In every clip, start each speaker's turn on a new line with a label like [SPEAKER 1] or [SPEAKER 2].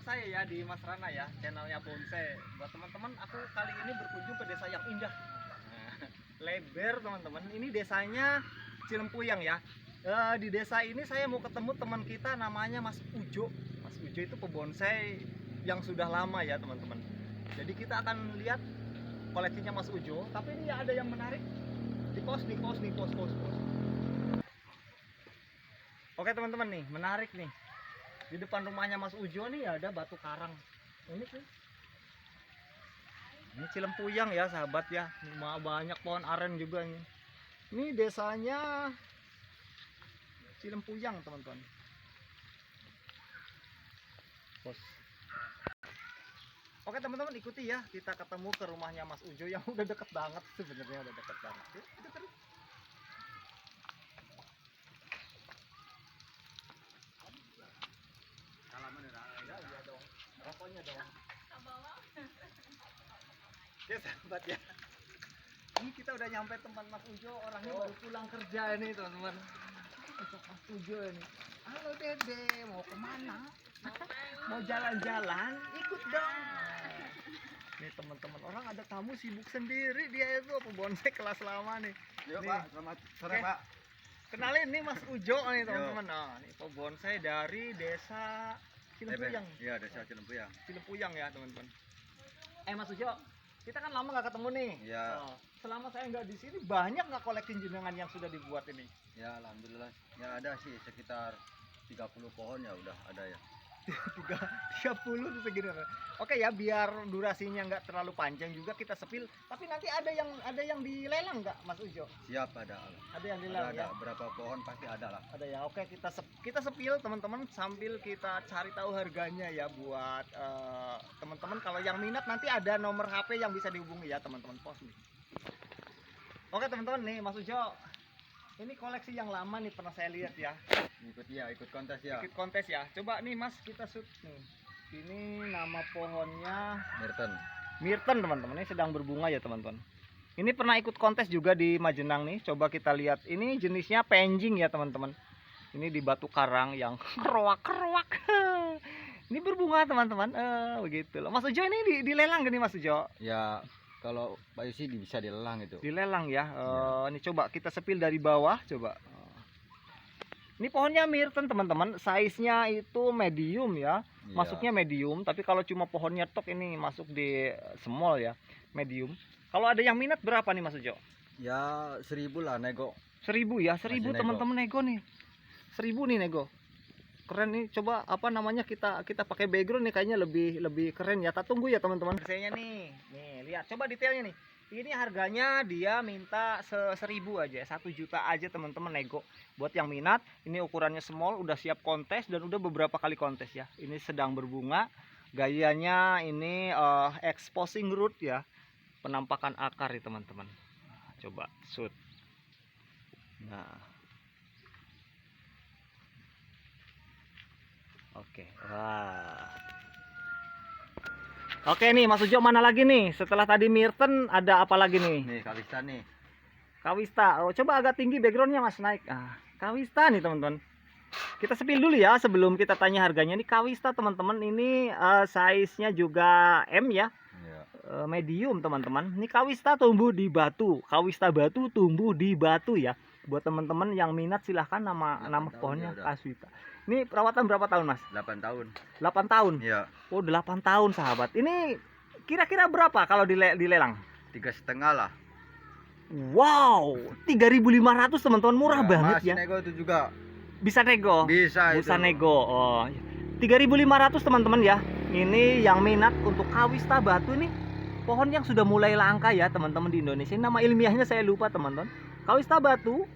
[SPEAKER 1] saya ya di Mas Rana ya, channelnya Bonsai. Buat teman-teman, aku kali ini berkunjung ke desa yang indah. Leber teman-teman. Ini desanya Cilempuyang ya. Di desa ini saya mau ketemu teman kita namanya Mas Ujo. Mas Ujo itu pebonsai yang sudah lama ya teman-teman. Jadi kita akan lihat koleksinya Mas Ujo. Tapi ini ada yang menarik. Di pos. Oke teman-teman nih, menarik nih. Di depan rumahnya Mas Ujo nih ada batu karang. Ini sih. Ini Cilempuyang ya sahabat ya. Banyak pohon aren juga ini. Ini desanya Cilempuyang teman-teman. Bos. Oke teman-teman, ikuti ya. Kita ketemu ke rumahnya Mas Ujo yang udah deket banget sebenarnya, udah deket banget. Yuk, terus. Iya dong, rokoknya dong. Ya sahabat ya. Ini kita udah nyampe tempat Mas Ujo, orangnya baru pulang kerja ini teman-teman. Mas Ujo ini. Halo Dede, mau kemana? Mau jalan-jalan? Ikut dong. Nih teman-teman, orang ada tamu sibuk sendiri, dia itu pebonsai kelas lama nih.
[SPEAKER 2] Yuk
[SPEAKER 1] nih.
[SPEAKER 2] Pak, selamat sore Pak.
[SPEAKER 1] Kenalin nih Mas Ujo nih teman-teman. Nah, ini pebonsai dari desa Cilempuyang.
[SPEAKER 2] Iya, desa Cilempuyang.
[SPEAKER 1] Cilempuyang ya teman-teman. Mas Ujo, kita kan lama nggak ketemu nih.
[SPEAKER 2] Iya.
[SPEAKER 1] Selama saya nggak di sini, banyak nggak koleksi jenengan yang sudah dibuat ini?
[SPEAKER 2] Ya, alhamdulillah. Ya ada sih sekitar 30 pohon ya udah ada ya.
[SPEAKER 1] 30 tuh segini. Oke ya, biar durasinya nggak terlalu panjang juga kita sepil. Tapi nanti ada yang dilelang nggak Mas Ujo?
[SPEAKER 2] Siap ada.
[SPEAKER 1] Ada yang dilelang
[SPEAKER 2] Ada
[SPEAKER 1] ya?
[SPEAKER 2] berapa pohon pasti ada lah.
[SPEAKER 1] Ada ya. Oke, kita sepil teman-teman sambil kita cari tahu harganya ya buat teman-teman. Kalau yang minat nanti ada nomor HP yang bisa dihubungi ya teman-teman pos nih. Oke teman-teman nih Mas Ujo. Ini koleksi yang lama nih, pernah saya lihat ya.
[SPEAKER 2] Ikut kontes ya.
[SPEAKER 1] Ikut kontes ya. Coba nih Mas, kita shoot nih. Ini nama pohonnya Myrten teman-teman. Ini sedang berbunga ya teman-teman. Ini pernah ikut kontes juga di Majenang nih. Coba kita lihat. Ini jenisnya penjing ya teman-teman. Ini di batu karang yang keruak-keruak. Ini berbunga teman-teman. Begitu loh. Mas Ujo ini dilelang gak nih Mas Ujo?
[SPEAKER 2] Ya, kalau Pak Yusi bisa dilelang itu.
[SPEAKER 1] Dilelang ya. Ini coba kita sepil dari bawah coba. Ini pohonnya Myrten teman-teman, size-nya itu medium ya.
[SPEAKER 2] Iya.
[SPEAKER 1] Masuknya medium, tapi kalau cuma pohonnya tok ini masuk di small ya, medium. Kalau ada yang minat berapa nih Mas Ujo?
[SPEAKER 2] Ya 1000 lah nego.
[SPEAKER 1] 1000 ya, 1000
[SPEAKER 2] Masih nego.
[SPEAKER 1] teman-teman nego nih. 1000 nih nego. Keren nih, coba apa namanya kita pakai background nih kayaknya lebih keren ya. Kita tunggu ya teman-teman. Harganya nih. Nih, lihat coba detailnya nih. Ini harganya dia minta 1000 aja, 1 juta aja teman-teman nego. Buat yang minat, ini ukurannya small, udah siap kontes dan udah beberapa kali kontes ya. Ini sedang berbunga. Gayanya ini exposing root ya. Penampakan akar ya teman-teman. Nah, coba shoot. Nah. Oke. Wah. Oke nih Mas Ujo, mana lagi nih? Setelah tadi Myrten ada apa lagi nih?
[SPEAKER 2] Nih Kalista nih.
[SPEAKER 1] Kawista. Oh, coba agak tinggi backgroundnya Mas, naik. Kawista nih teman-teman. Kita sepil dulu ya sebelum kita tanya harganya. Ini Kawista teman-teman. Ini size-nya juga M ya.
[SPEAKER 2] Iya.
[SPEAKER 1] Medium teman-teman. Ini Kawista tumbuh di batu. Kawista batu tumbuh di batu ya. Buat teman-teman yang minat silahkan nama pohonnya Kawista. Ini perawatan berapa tahun Mas?
[SPEAKER 2] 8 tahun.
[SPEAKER 1] 8 tahun.
[SPEAKER 2] Iya.
[SPEAKER 1] Oh 8 tahun sahabat. Ini kira-kira berapa kalau dilelang?
[SPEAKER 2] 3,5 lah.
[SPEAKER 1] Wow, 3.500 teman-teman, murah
[SPEAKER 2] Ya,
[SPEAKER 1] banget
[SPEAKER 2] masih
[SPEAKER 1] ya.
[SPEAKER 2] nego itu juga.
[SPEAKER 1] Bisa nego?
[SPEAKER 2] Bisa itu.
[SPEAKER 1] Bisa nego. Oh, 3.500 teman-teman ya. Ini yang minat untuk Kawista batu ini pohon yang sudah mulai langka ya teman-teman di Indonesia. Nama ilmiahnya saya lupa teman-teman. Kawista batu,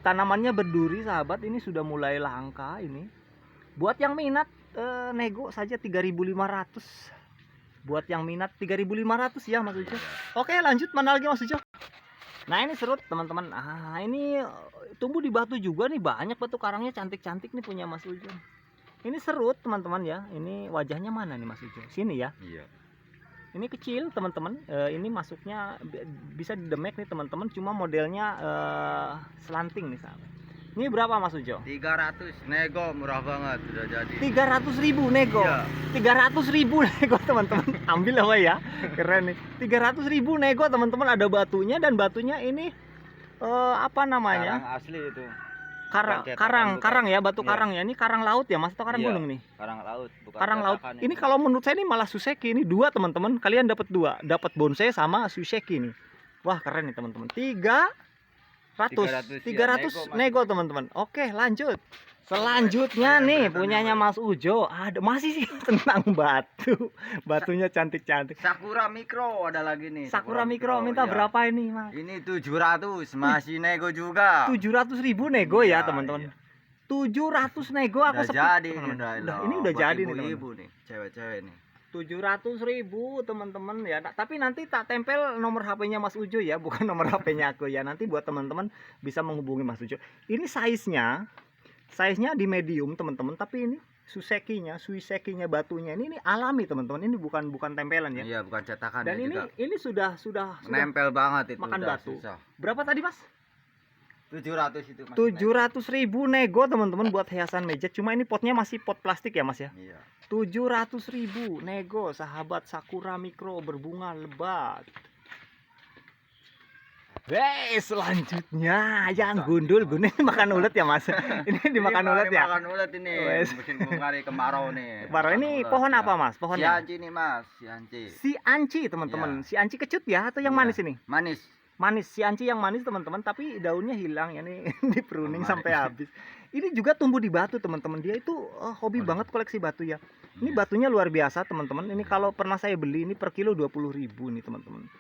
[SPEAKER 1] tanamannya berduri sahabat. Ini sudah mulai langka ini. Buat yang minat nego saja 3.500. Buat yang minat 3.500 ya Mas Ujo. Oke, lanjut, mana lagi Mas Ujo? Nah, ini serut teman-teman. Ini tumbuh di batu juga nih, banyak batu karangnya cantik-cantik nih punya Mas Ujo. Ini serut teman-teman ya. Ini wajahnya mana nih Mas Ujo? Sini ya.
[SPEAKER 2] Iya.
[SPEAKER 1] Ini kecil teman-teman. Ini masuknya bisa didemek nih teman-teman. Cuma modelnya slanting nih sahabat. Ini berapa Mas Ujo?
[SPEAKER 2] 300 nego, murah banget, udah jadi.
[SPEAKER 1] 300.000 nego.
[SPEAKER 2] Iya.
[SPEAKER 1] 300.000 nego teman-teman. Ambil apa ya? Keren nih. 300.000 nego teman-teman, ada batunya dan batunya ini apa namanya?
[SPEAKER 2] Karang asli itu.
[SPEAKER 1] Karang,
[SPEAKER 2] Bukan cetakan,
[SPEAKER 1] karang,
[SPEAKER 2] bukan.
[SPEAKER 1] karang ya, batu
[SPEAKER 2] Iya.
[SPEAKER 1] karang ya. Ini karang laut ya Mas atau karang
[SPEAKER 2] Iya.
[SPEAKER 1] gunung nih?
[SPEAKER 2] Karang laut, bukan
[SPEAKER 1] Karang laut.
[SPEAKER 2] cetakan
[SPEAKER 1] Ini
[SPEAKER 2] itu.
[SPEAKER 1] kalau menurut saya ini malah Suseki ini dua teman-teman. Kalian dapat dua, dapat bonsai sama Suseki nih. Wah keren nih teman-teman. 300
[SPEAKER 2] 300
[SPEAKER 1] nego teman-teman. Oke lanjut. Selanjutnya
[SPEAKER 2] Yang
[SPEAKER 1] nih
[SPEAKER 2] beneran
[SPEAKER 1] punyanya
[SPEAKER 2] yang
[SPEAKER 1] Mas Ujo. Ada masih sih tentang batu. Batunya cantik-cantik.
[SPEAKER 2] Sakura Mikro ada lagi nih.
[SPEAKER 1] Sakura Mikro minta
[SPEAKER 2] iya.
[SPEAKER 1] berapa ini Mas?
[SPEAKER 2] Ini 700, masih nego juga.
[SPEAKER 1] 700.000 nego ya
[SPEAKER 2] Iya,
[SPEAKER 1] teman-teman.
[SPEAKER 2] iya.
[SPEAKER 1] 700 nego aku
[SPEAKER 2] Udah
[SPEAKER 1] sepi,
[SPEAKER 2] jadi ini
[SPEAKER 1] teman-teman.
[SPEAKER 2] udah.
[SPEAKER 1] Ini udah
[SPEAKER 2] Buat
[SPEAKER 1] jadi nih teman-teman.
[SPEAKER 2] ibu-ibu nih, cewek-cewek nih.
[SPEAKER 1] 700.000 teman-teman ya. Tapi nanti tak tempel nomor HP-nya Mas Ujo ya, bukan nomor HP-nya aku ya. Nanti buat teman-teman bisa menghubungi Mas Ujo. Ini size-nya di medium teman-teman, tapi ini suisekinya batunya ini alami teman-teman. Ini bukan tempelan ya.
[SPEAKER 2] Iya, bukan cetakan
[SPEAKER 1] Dan
[SPEAKER 2] ya
[SPEAKER 1] ini
[SPEAKER 2] juga.
[SPEAKER 1] sudah
[SPEAKER 2] Nempel banget itu
[SPEAKER 1] makan
[SPEAKER 2] udah
[SPEAKER 1] batu.
[SPEAKER 2] susah.
[SPEAKER 1] Berapa tadi Mas?
[SPEAKER 2] 700 itu Mas.
[SPEAKER 1] 700.000 nego teman-teman buat hiasan meja. Cuma ini potnya masih pot plastik ya Mas ya.
[SPEAKER 2] Iya.
[SPEAKER 1] 700.000 nego sahabat Sakura Mikro berbunga lebat. Selanjutnya yang gundul ini makan ulet ya Mas. Ini dimakan ulet ya.
[SPEAKER 2] Makan ulet ini.
[SPEAKER 1] Wes.
[SPEAKER 2] Musim bunga nih, kemarau nih.
[SPEAKER 1] Baru
[SPEAKER 2] Makan
[SPEAKER 1] ini
[SPEAKER 2] ulet,
[SPEAKER 1] pohon
[SPEAKER 2] ya.
[SPEAKER 1] apa Mas? Pohonnya?
[SPEAKER 2] Sianci nih Mas, sianci.
[SPEAKER 1] Si anci teman-teman.
[SPEAKER 2] Iya.
[SPEAKER 1] Si anci kecut ya atau yang
[SPEAKER 2] Iya.
[SPEAKER 1] manis ini?
[SPEAKER 2] Manis.
[SPEAKER 1] Manis, si anci yang manis teman-teman, tapi daunnya hilang ya nih di pruning
[SPEAKER 2] Manis.
[SPEAKER 1] sampai habis. Ini juga tumbuh di batu teman-teman. Dia itu hobi banget koleksi batu ya. Ini
[SPEAKER 2] Iya.
[SPEAKER 1] batunya luar biasa teman-teman. Ini kalau pernah saya beli ini per kilo 20.000 nih teman-teman.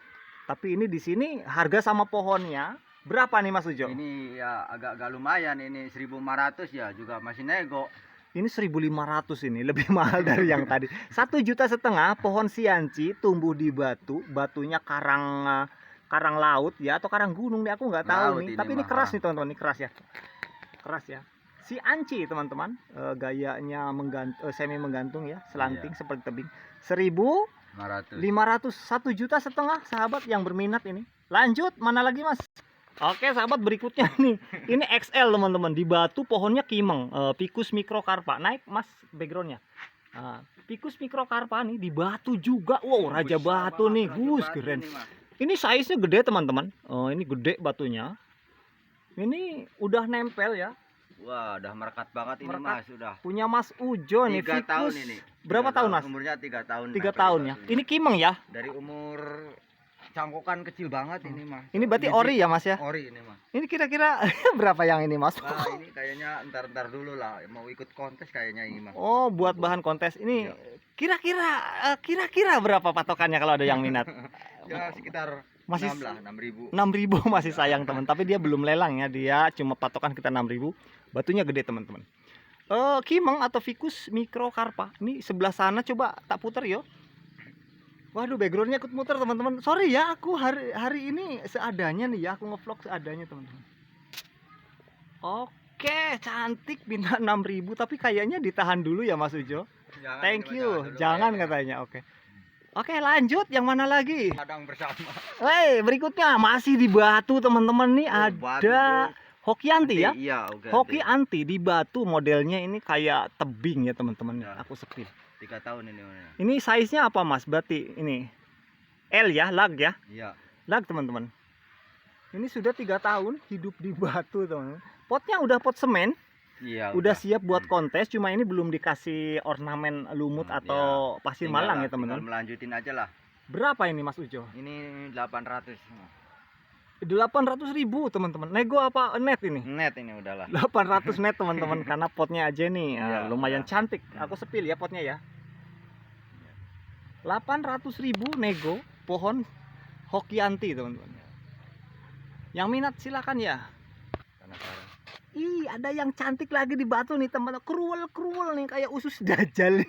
[SPEAKER 1] Tapi ini di sini harga sama pohonnya berapa nih Mas Ujo?
[SPEAKER 2] Ini ya agak lumayan, ini 1.500 ya, juga masih nego.
[SPEAKER 1] Ini 1.500 ini lebih mahal dari yang tadi. 1,5 juta pohon sianci tumbuh di batu. Batunya karang laut ya atau karang gunung nih aku nggak tahu
[SPEAKER 2] Laut
[SPEAKER 1] nih.
[SPEAKER 2] ini
[SPEAKER 1] Tapi ini
[SPEAKER 2] mah.
[SPEAKER 1] keras nih teman-teman, ini keras ya. Keras ya. Si anci teman-teman, gayanya semi menggantung ya, selanting
[SPEAKER 2] Iya.
[SPEAKER 1] seperti tebing. 1.500, 1,5 juta sahabat yang berminat ini. Lanjut, mana lagi Mas? Oke sahabat, berikutnya nih. Ini XL teman-teman, di batu pohonnya kimeng, Ficus microcarpa. Naik Mas backgroundnya. Ficus microcarpa nih di batu juga. Wow, raja batu nih, Gus, keren. Ini size-nya gede teman-teman. Ini gede batunya. Ini udah nempel ya.
[SPEAKER 2] Wah, udah merekat banget ini
[SPEAKER 1] Merekat.
[SPEAKER 2] Mas, udah.
[SPEAKER 1] Punya Mas Ujo nih,
[SPEAKER 2] 3 tahun
[SPEAKER 1] Ficus.
[SPEAKER 2] ini.
[SPEAKER 1] Berapa
[SPEAKER 2] 3
[SPEAKER 1] tahun Mas?
[SPEAKER 2] Umurnya 3 tahun.
[SPEAKER 1] 3
[SPEAKER 2] nempel
[SPEAKER 1] tahun
[SPEAKER 2] di
[SPEAKER 1] ya.
[SPEAKER 2] batu
[SPEAKER 1] Ini kimeng ya.
[SPEAKER 2] Dari umur cangkokan kecil banget ini Mas.
[SPEAKER 1] Ini berarti ori ya Mas ya.
[SPEAKER 2] Ori ini Mas.
[SPEAKER 1] Ini kira-kira berapa yang ini Mas?
[SPEAKER 2] Nah, ini kayaknya ntar dulu lah, mau ikut kontes kayaknya ini Mas.
[SPEAKER 1] Oh, buat bahan kontes ini
[SPEAKER 2] Iya.
[SPEAKER 1] kira-kira berapa patokannya kalau ada yang minat?
[SPEAKER 2] Ya sekitar
[SPEAKER 1] Masih
[SPEAKER 2] 6 lah, 6.000.
[SPEAKER 1] 6.000 masih sayang teman, tapi dia belum lelang ya. Dia cuma patokan kita 6.000. Batunya gede teman-teman. Kimeng atau Ficus microcarpa. Ini sebelah sana coba tak putar yo. Waduh, backgroundnya ikut muter teman-teman. Sorry ya, aku hari ini seadanya nih ya, aku ngevlog seadanya teman-teman. Oke, cantik, minta 6.000 tapi kayaknya ditahan dulu ya Mas Ujo.
[SPEAKER 2] Jangan
[SPEAKER 1] Thank
[SPEAKER 2] ini, Mas,
[SPEAKER 1] you.
[SPEAKER 2] dulu
[SPEAKER 1] Jangan
[SPEAKER 2] kayaknya.
[SPEAKER 1] katanya. Oke, lanjut yang mana lagi?
[SPEAKER 2] Kadang bersama.
[SPEAKER 1] Berikutnya masih di batu teman-teman nih,
[SPEAKER 2] Oh, batu,
[SPEAKER 1] ada
[SPEAKER 2] bro.
[SPEAKER 1] hoki anti ya.
[SPEAKER 2] Iya, oke.
[SPEAKER 1] Hoki anti di batu, modelnya ini kayak tebing ya teman-teman.
[SPEAKER 2] Ya.
[SPEAKER 1] Aku sepil.
[SPEAKER 2] 3 tahun ini. Mas.
[SPEAKER 1] Ini size-nya apa Mas? Berarti ini L ya, lag ya.
[SPEAKER 2] Iya.
[SPEAKER 1] Lag teman-teman. Ini sudah 3 tahun hidup di batu teman-teman. Potnya udah pot semen,
[SPEAKER 2] Iya.
[SPEAKER 1] udah siap buat kontes. Cuma ini belum dikasih ornamen lumut atau pasir malang ya teman-teman.
[SPEAKER 2] Melanjutin aja lah.
[SPEAKER 1] Berapa ini Mas Ujo?
[SPEAKER 2] Ini 800.
[SPEAKER 1] 800.000 teman-teman. Nego apa net ini?
[SPEAKER 2] Net ini udahlah.
[SPEAKER 1] 800 net teman-teman karena potnya aja nih
[SPEAKER 2] Iya,
[SPEAKER 1] lumayan
[SPEAKER 2] iya.
[SPEAKER 1] cantik. Aku sepil ya potnya ya. 800.000 nego pohon hokianti teman-teman. Yang minat silakan ya.
[SPEAKER 2] Penasaran.
[SPEAKER 1] Ih, ada yang cantik lagi di batu nih teman-teman. Kruwel nih kayak usus dajjal.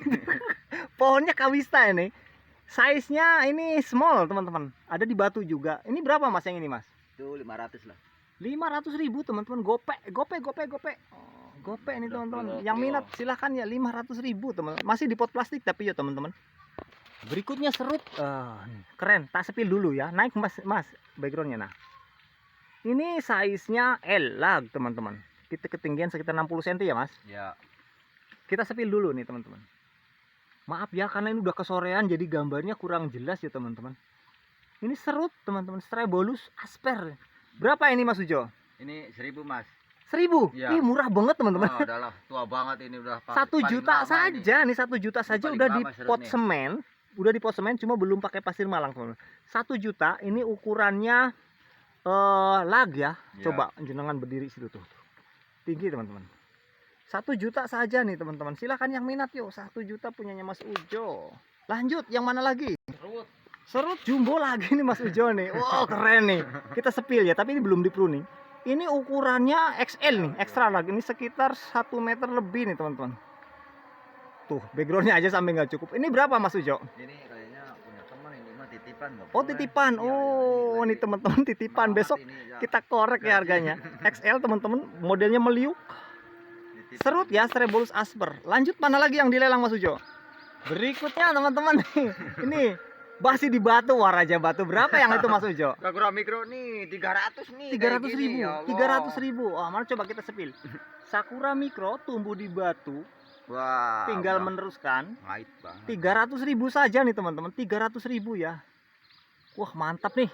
[SPEAKER 1] Pohonnya kawista ini. Size-nya ini small teman-teman. Ada di batu juga. Ini berapa Mas yang ini Mas?
[SPEAKER 2] Itu 500 lah.
[SPEAKER 1] 500.000 teman-teman. Gope. Gope nih teman-teman. Yang minat silahkan ya, 500.000 teman. Masih di pot plastik tapi ya teman-teman. Berikutnya serut. Keren. Tak sepil dulu ya. Naik Mas backgroundnya nah. Ini size-nya L lag teman-teman. kita ketinggian sekitar 60 cm ya Mas.
[SPEAKER 2] Ya.
[SPEAKER 1] Kita sepil dulu nih teman-teman. Maaf ya karena ini udah kesorean jadi gambarnya kurang jelas ya teman-teman. Ini serut teman-teman, Strebolus asper. Berapa ini Mas Ujo?
[SPEAKER 2] Ini 1000 Mas.
[SPEAKER 1] 1000.
[SPEAKER 2] Iya.
[SPEAKER 1] Ih, murah banget teman-teman.
[SPEAKER 2] Oh, adalah tua banget ini udah
[SPEAKER 1] 1 juta saja nih, 1 juta saja
[SPEAKER 2] Paling
[SPEAKER 1] udah di
[SPEAKER 2] lama serut
[SPEAKER 1] pot
[SPEAKER 2] nih.
[SPEAKER 1] semen. Udah di pot semen cuma belum pakai pasir Malang teman-teman. 1 juta ini ukurannya lag ya.
[SPEAKER 2] Ya.
[SPEAKER 1] Coba jenengan berdiri situ tuh. Tinggi teman-teman. 1 juta saja nih teman-teman. Silahkan yang minat yuk. 1 juta punyanya Mas Ujo. Lanjut yang mana lagi?
[SPEAKER 2] Serut.
[SPEAKER 1] Serut jumbo lagi nih Mas Ujo nih. Wow keren nih. Kita sepil ya tapi ini belum di pruning. Ini ukurannya XL nih, extra lagi. Ini sekitar 1 meter lebih nih teman-teman. Tuh backgroundnya aja sampai nggak cukup. Ini berapa Mas Ujo?
[SPEAKER 2] Ini kayaknya punya teman ini mah titipan nggak
[SPEAKER 1] Oh
[SPEAKER 2] boleh.
[SPEAKER 1] titipan.
[SPEAKER 2] Iya,
[SPEAKER 1] Oh
[SPEAKER 2] lagi
[SPEAKER 1] ini teman-teman titipan.
[SPEAKER 2] banget
[SPEAKER 1] Besok
[SPEAKER 2] ini, ya.
[SPEAKER 1] kita korek ya harganya. XL teman-teman, modelnya meliuk.
[SPEAKER 2] Titipan.
[SPEAKER 1] Serut ya, Strebolus asper. Lanjut mana lagi yang dilelang Mas Ujo? Berikutnya teman-teman nih. Ini basi di batu, wah raja batu. Berapa yang itu Mas Ujo?
[SPEAKER 2] Sakura mikro nih 300 nih.
[SPEAKER 1] 300.000.
[SPEAKER 2] Ya
[SPEAKER 1] 300.000. Oh, mana coba kita sepil. Sakura mikro tumbuh di batu,
[SPEAKER 2] Wah.
[SPEAKER 1] tinggal
[SPEAKER 2] udah
[SPEAKER 1] meneruskan.
[SPEAKER 2] ngait banget.
[SPEAKER 1] 300.000 saja nih teman-teman. 300.000 ya. Wah, mantap nih.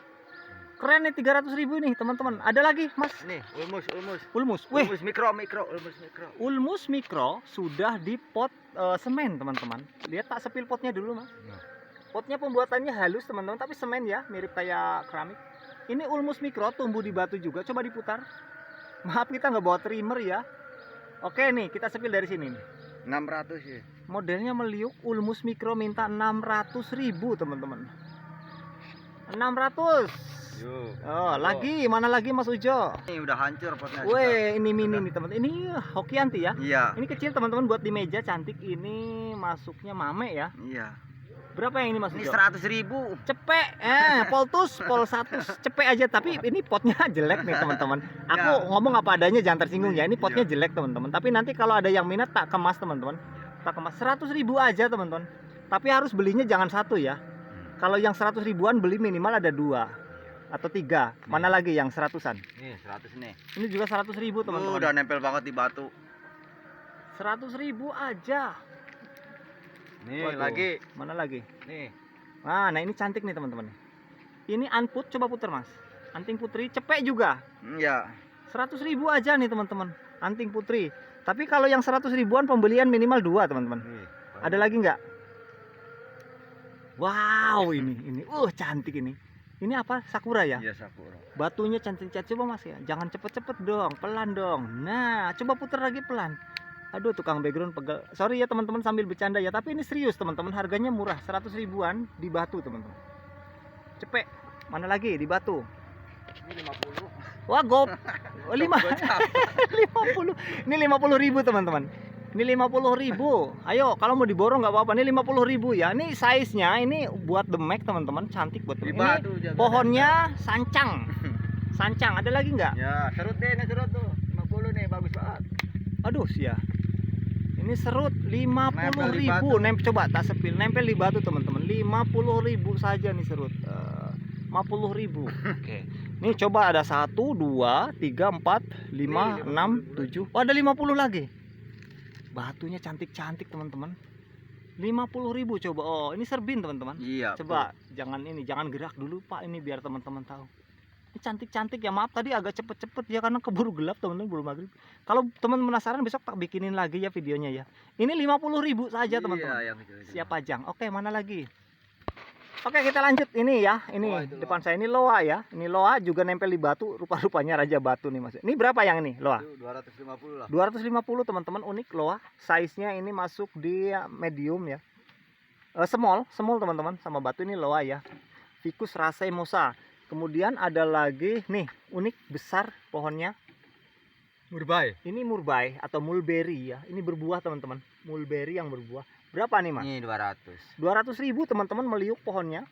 [SPEAKER 1] Keren nih 300.000 nih teman-teman. Ada lagi, Mas?
[SPEAKER 2] Nih, ulmus.
[SPEAKER 1] Ulmus. Wih,
[SPEAKER 2] Ulmus mikro, ulmus mikro.
[SPEAKER 1] Ulmus mikro sudah di pot semen teman-teman. Lihat tak sepil potnya dulu Mas.
[SPEAKER 2] Nah.
[SPEAKER 1] Potnya pembuatannya halus teman-teman, tapi semen ya, mirip kayak keramik. Ini Ulmus mikro tumbuh di batu juga. Coba diputar. Maaf kita nggak bawa trimmer ya. Oke nih kita sepil dari sini nih.
[SPEAKER 2] 600 ya.
[SPEAKER 1] Modelnya meliuk. Ulmus mikro minta 600.000 teman-teman. 600.
[SPEAKER 2] Yuk.
[SPEAKER 1] Oh lagi mana lagi Mas Ujo?
[SPEAKER 2] Ini udah hancur potnya. juga.
[SPEAKER 1] Weh ini mini nih teman. Ini Hokianti ya.
[SPEAKER 2] Iya.
[SPEAKER 1] Ini kecil teman-teman buat di meja cantik. Ini masuknya mame ya.
[SPEAKER 2] Iya.
[SPEAKER 1] Berapa yang ini Mas
[SPEAKER 2] Ini
[SPEAKER 1] Ujo?
[SPEAKER 2] 100.000.
[SPEAKER 1] Cepek, poltus, pol 100, cepek aja. Tapi ini potnya jelek nih teman-teman. Aku
[SPEAKER 2] Ya.
[SPEAKER 1] ngomong apa adanya, jangan tersinggung ya. Ini potnya
[SPEAKER 2] Iya.
[SPEAKER 1] jelek teman-teman. Tapi nanti kalau ada yang minat tak kemas teman-teman. Tak kemas 100.000 aja teman-teman. Tapi harus belinya jangan satu ya. Kalau yang 100 ribuan beli minimal ada 2 atau 3. Mana lagi yang 100-an?
[SPEAKER 2] Nih 100 nih.
[SPEAKER 1] Ini juga 100.000 teman-teman.
[SPEAKER 2] Udah nempel banget di batu.
[SPEAKER 1] 100.000 aja.
[SPEAKER 2] Nih
[SPEAKER 1] Waduh.
[SPEAKER 2] lagi.
[SPEAKER 1] Mana lagi?
[SPEAKER 2] Nih.
[SPEAKER 1] Nah ini cantik nih teman-teman. Ini anput, coba puter Mas. Anting putri, cepek juga.
[SPEAKER 2] Iya.
[SPEAKER 1] 100.000 aja nih teman-teman. Anting putri. Tapi kalau yang 100 ribuan pembelian minimal 2 teman-teman.
[SPEAKER 2] Nih.
[SPEAKER 1] Ada lagi nggak? Wow ini. Cantik ini. Ini apa? Sakura ya?
[SPEAKER 2] Iya sakura.
[SPEAKER 1] Batunya cantik-cantik. Coba Mas ya. Jangan cepet-cepet dong. Pelan dong. Nah coba puter lagi pelan. Aduh tukang background pegel. Sorry ya teman-teman sambil bercanda ya. Tapi ini serius teman-teman. Harganya murah. 100 ribuan di batu teman-teman. Cepet. Mana lagi di batu?
[SPEAKER 2] Ini 50.
[SPEAKER 1] Wah gop. 5 50. Ini 50.000 teman-teman. Ini 50.000. Ayo kalau mau diborong nggak apa-apa. Ini 50.000 ya. Ini size-nya ini buat demek teman-teman. Cantik buat
[SPEAKER 2] Di
[SPEAKER 1] demek.
[SPEAKER 2] batu
[SPEAKER 1] Ini
[SPEAKER 2] jaga.
[SPEAKER 1] pohonnya sancang. Sancang. Ada lagi nggak?
[SPEAKER 2] Ya, serut deh, ini serut tuh. 50 nih, bagus banget.
[SPEAKER 1] Aduh sia. Ini serut
[SPEAKER 2] Nempel di
[SPEAKER 1] 50.000. Coba tak sepil. Nempel di batu teman-teman. 50.000 saja nih serut. 50.000. Oke. Nih coba ada 1 2 3 4 5 6 7. Oh ada 50 lagi. Batunya cantik-cantik teman-teman. 50.000 coba. Oh ini serbin teman-teman.
[SPEAKER 2] Iya.
[SPEAKER 1] Coba jangan gerak dulu Pak ini biar teman-teman tahu. Ini cantik-cantik ya. Maaf tadi agak cepet-cepet ya karena keburu gelap teman-teman, belum maghrib. Kalau teman penasaran besok tak bikinin lagi ya videonya ya. Ini 50.000 saja teman-teman.
[SPEAKER 2] Iya, yang itu.
[SPEAKER 1] Siap pajang. Oke mana lagi? Oke kita lanjut ini ya. Ini
[SPEAKER 2] Loa itu,
[SPEAKER 1] depan saya ini loa ya. Ini loa juga nempel di batu. Rupa-rupanya raja batu nih Mas. Ini berapa yang ini loa?
[SPEAKER 2] Itu 250 lah.
[SPEAKER 1] 250 teman-teman, unik loa. Size-nya ini masuk di medium ya. Small teman-teman, sama batu ini loa ya. Ficus racemosa. Kemudian ada lagi nih, unik besar pohonnya.
[SPEAKER 2] Murbai.
[SPEAKER 1] Ini murbai atau mulberry ya. Ini berbuah teman-teman. Mulberry yang berbuah. Berapa nih Mas?
[SPEAKER 2] Ini 200.
[SPEAKER 1] 200.000 teman-teman meliuk pohonnya.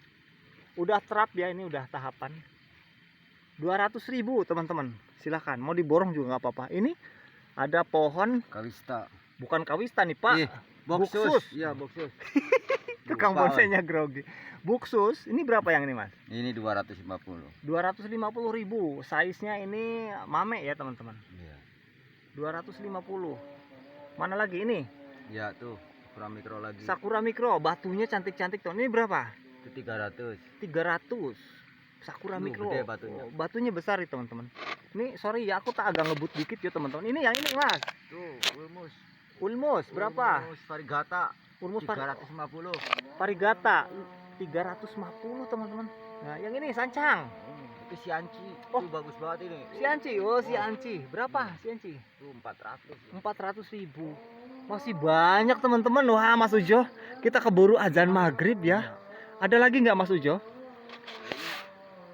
[SPEAKER 1] Udah terap ya, ini udah tahapan. 200.000 teman-teman. Silahkan, mau diborong juga nggak apa-apa. Ini ada pohon,
[SPEAKER 2] Kawista.
[SPEAKER 1] bukan kawista nih Pak.
[SPEAKER 2] Ih,
[SPEAKER 1] Buksus.
[SPEAKER 2] Boksus. Iya, boksus.
[SPEAKER 1] Tukang
[SPEAKER 2] Lupa,
[SPEAKER 1] bonsainya grogi. Buksus, ini berapa yang ini Mas?
[SPEAKER 2] Ini 250.
[SPEAKER 1] 250.000. Size-nya ini mame ya teman-teman.
[SPEAKER 2] Iya.
[SPEAKER 1] 250. Mana lagi ini?
[SPEAKER 2] Ya tuh, kurang mikro lagi.
[SPEAKER 1] Sakura Mikro, batunya cantik-cantik tuh. Ini berapa?
[SPEAKER 2] Itu 300.
[SPEAKER 1] 300. Sakura Mikro.
[SPEAKER 2] Gede batunya.
[SPEAKER 1] Oh, batunya besar itu, teman-teman. Ini sorry ya, aku tak agak ngebut dikit ya, teman-teman. Ini yang ini, Mas.
[SPEAKER 2] Tuh, ulmus.
[SPEAKER 1] Ulmus berapa?
[SPEAKER 2] Ulmus varigata
[SPEAKER 1] Ulmus
[SPEAKER 2] 350.
[SPEAKER 1] Varigata 350, teman-teman. Nah, yang ini sancang.
[SPEAKER 2] Itu si Anci.
[SPEAKER 1] Oh.
[SPEAKER 2] Itu bagus banget ini.
[SPEAKER 1] Si Anci, oh si Anci. Berapa si Anci?
[SPEAKER 2] Itu 400.
[SPEAKER 1] 400.000. Masih banyak, teman-teman. Wah, Mas Ujo, kita keburu azan maghrib ya. Ada lagi nggak, Mas Ujo?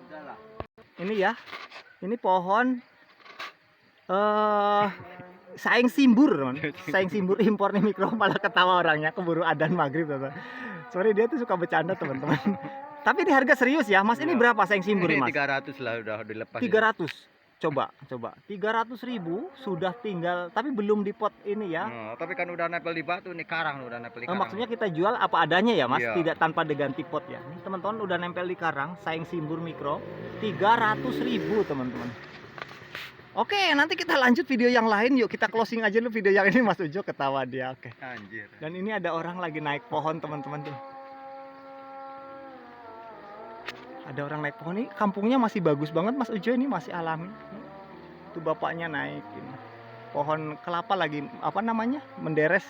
[SPEAKER 2] Udah lah.
[SPEAKER 1] Ini ya. Ini pohon saing simbur, teman. Saing simbur impor nih, mikro, malah ketawa orangnya, keburu adzan maghrib, teman. Sorry, dia tuh suka bercanda, teman-teman. Tapi ini harga serius ya, Mas. Ini
[SPEAKER 2] Iya.
[SPEAKER 1] berapa saing simbur,
[SPEAKER 2] Ini
[SPEAKER 1] Mas?
[SPEAKER 2] 300 lah udah dilepas.
[SPEAKER 1] 300. Coba 300.000 sudah tinggal, tapi belum dipot ini ya.
[SPEAKER 2] Tapi kan udah nempel di batu nih, karang udah nempel di karang.
[SPEAKER 1] Maksudnya kita jual apa adanya ya, Mas,
[SPEAKER 2] Iya.
[SPEAKER 1] tidak tanpa diganti pot ya. Ini teman-teman udah nempel di karang, saing simbur mikro, 300.000, teman-teman. Oke, nanti kita lanjut video yang lain. Yuk kita closing aja dulu video yang ini, Mas Ujo ketawa dia. Oke.
[SPEAKER 2] Anjir.
[SPEAKER 1] Dan ini ada orang lagi naik pohon, teman-teman tuh. Ada orang naik pohon, ini kampungnya masih bagus banget, Mas Ujo, ini masih alami. Tuh bapaknya naik ini. Pohon kelapa lagi apa namanya? Menderes.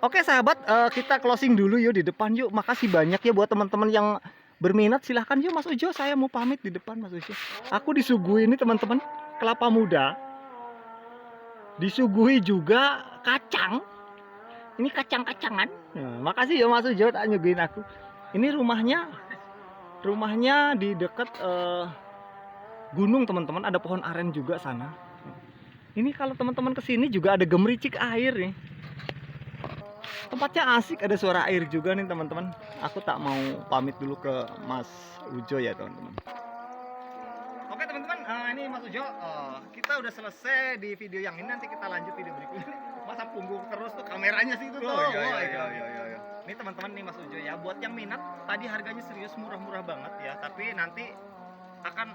[SPEAKER 1] Oke, sahabat, kita closing dulu yuk di depan yuk. Makasih banyak ya buat teman-teman yang berminat. Silahkan yuk, Mas Ujo, saya mau pamit di depan, Mas Ujo. Aku disuguhi ini, teman-teman, kelapa muda. Disuguhi juga kacang. Ini kacang-kacangan. Nah, makasih ya, Mas Ujo, tak nyuguhin aku. Ini rumahnya di dekat gunung, teman-teman. Ada pohon aren juga sana. Ini kalau teman-teman kesini juga ada gemericik air nih. Tempatnya asik, ada suara air juga nih, teman-teman. Aku tak mau pamit dulu ke Mas Ujo ya, teman-teman. Oke, teman-teman, ini Mas Ujo, kita udah selesai di video yang ini. Nanti kita lanjut video berikutnya. Masa punggung terus tuh kameranya sih itu tuh.
[SPEAKER 2] Oh, iya,
[SPEAKER 1] Wah,
[SPEAKER 2] iya,
[SPEAKER 1] itu.
[SPEAKER 2] iya.
[SPEAKER 1] Ini teman-teman nih, Mas Ujo ya, buat yang minat, tadi harganya serius murah-murah banget ya, tapi nanti akan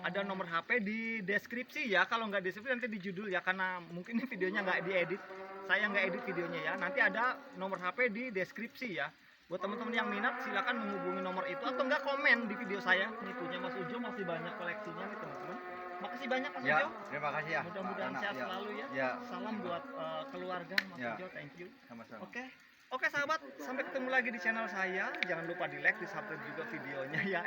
[SPEAKER 1] ada nomor HP di deskripsi ya. Kalau nggak deskripsi nanti di judul ya, karena mungkin ini videonya nggak diedit, saya nggak edit videonya ya. Nanti ada nomor HP di deskripsi ya. Buat teman-teman yang minat, silakan menghubungi nomor itu atau nggak komen di video saya. Ini punya Mas Ujo, masih banyak koleksinya nih, teman-teman. Makasih banyak, Mas
[SPEAKER 2] Ya,
[SPEAKER 1] Ujo.
[SPEAKER 2] terima kasih ya.
[SPEAKER 1] Mudah-mudahan
[SPEAKER 2] Pak
[SPEAKER 1] sehat
[SPEAKER 2] Nana.
[SPEAKER 1] selalu ya.
[SPEAKER 2] Ya.
[SPEAKER 1] Salam buat keluarga, Mas
[SPEAKER 2] Ya.
[SPEAKER 1] Ujo. Thank you.
[SPEAKER 2] Sama-sama.
[SPEAKER 1] Oke sahabat, sampai ketemu lagi di channel saya. Jangan lupa di like, di subscribe juga videonya ya.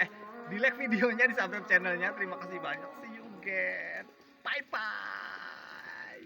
[SPEAKER 1] Di like videonya, di subscribe channelnya. Terima kasih banyak. See you again. Bye bye.